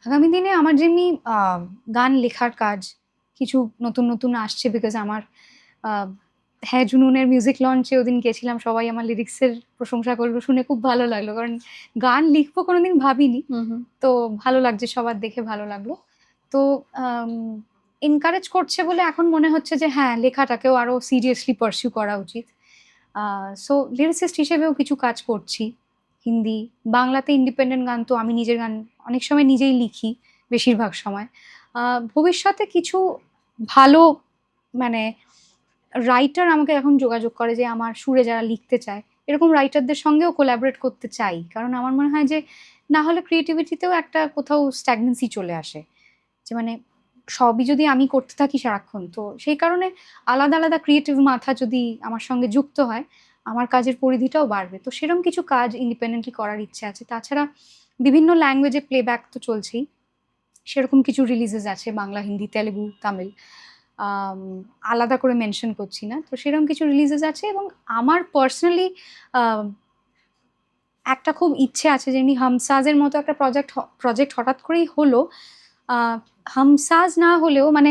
আগামী দিনে আমার যেমনি গান লেখার কাজ কিছু নতুন, নতুন আসছে বিকজ আমার আ হ্যাঁ, জুনুনের মিউজিক লঞ্চে ওদিন গেছিলাম। সবাই আমার লিরিক্সের প্রশংসা করলো। শুনে খুব ভালো লাগলো। কারণ গান লিখবো কোনোদিন ভাবিনি। হুম, হুম। তো ভালো লাগছে, সবার দেখে ভালো লাগলো। তো আম এনকারেজ করছে বলে এখন মনে হচ্ছে যে হ্যাঁ, লেখাটাকেও আরো সিরিয়াসলি পারসিউ করা উচিত। আ সো লিরিসিস্ট হিসেবেও কিছু কাজ করছি। হিন্দি, বাংলাতে ইন্ডিপেন্ডেন্ট গান তো আমি নিজের গান অনেক সময় নিজেই লিখি, বেশিরভাগ সময়। আ ভবিষ্যতে কিছু ভালো মানে রাইটার আমাকে এখন যোগাযোগ করে যে আমার সুরে যারা লিখতে চায়, এরকম রাইটারদের সঙ্গেও কোলাবরেট করতে চাই। কারণ আমার মনে হয় যে না হলে ক্রিয়েটিভিটিতেও একটা কোথাও স্ট্যাগন্যান্সি চলে আসে। যে মানে সবই যদি আমি করতে থাকি সারাক্ষণ, তো সেই কারণে আলাদা, আলাদা ক্রিয়েটিভ মাথা যদি আমার সঙ্গে যুক্ত হয়, আমার কাজের পরিধিটাও বাড়বে। তো সেরম কিছু কাজ ইন্ডিপেন্ডেন্টলি করার ইচ্ছে আছে। তাছাড়া বিভিন্ন ল্যাঙ্গুয়েজে প্লেব্যাক তো চলছেই। সেরকম কিছু রিলিজেস আছে বাংলা, হিন্দি, তেলেগু, তামিল। আম আলাদা করে মেনশন করছি না। তো সেরকম কিছু রিলিজেস আছে এবং আমার পার্সোনালি আ একটা খুব ইচ্ছে আছে যেমনি 'হামসাজ' এর মতো একটা প্রজেক্ট হঠাৎ করেই হলো। আ 'হামসাজ' না হলেও মানে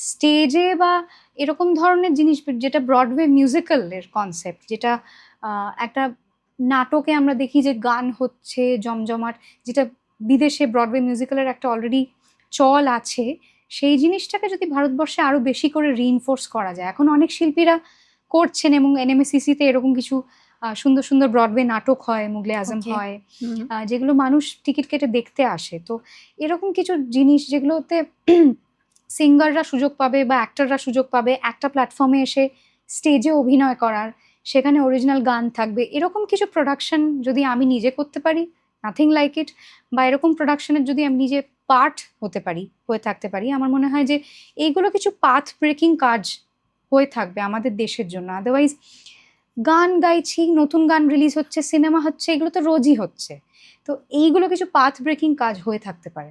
স্টেজে বা এরকম ধরনের জিনিস যেটা ব্রডওয়ে মিউজিক্যাল এর কনসেপ্ট যেটা আ একটা নাটকে আমরা দেখি যে গান হচ্ছে জমজমাট, যেটা বিদেশে ব্রডওয়ে মিউজিক্যাল এর একটা অলরেডি চল আছে। সেই জিনিসটাকে যদি ভারতবর্ষে আরো বেশি করে রিইনফোর্স করা যায়। এখন অনেক শিল্পীরা করছেন এবং এনএমএসিসি তে এরকম কিছু সুন্দর, সুন্দর ব্রডওয়ে নাটক হয়, মুগলে আজম ওকে। হয়। হুম, যেগুলো মানুষ টিকিট কেটে দেখতে আসে। তো এরকম কিছু জিনিস যেগুলোতে সিঙ্গাররা সুযোগ পাবে বা অ্যাক্টররা সুযোগ পাবে একটা প্ল্যাটফর্মে এসে স্টেজে অভিনয় করার, সেখানে অরিজিনাল গান থাকবে। এরকম কিছু প্রোডাকশন যদি আমি নিজে করতে পারি, নাথিং লাইক ইট। বা এরকম প্রোডাকশনের যদি আমি নিজে পার্ট হয়ে থাকতে পারি, আমার মনে হয় যে এইগুলো কিছু পাথ ব্রেকিং কাজ হয়ে থাকবে আমাদের দেশের জন্য। আদারওয়াইজ গান গাইছি, নতুন গান রিলিজ হচ্ছে, সিনেমা হচ্ছে, এগুলো তো রোজই হচ্ছে। তো এইগুলো কিছু পাথ ব্রেকিং কাজ হয়ে থাকতে পারে।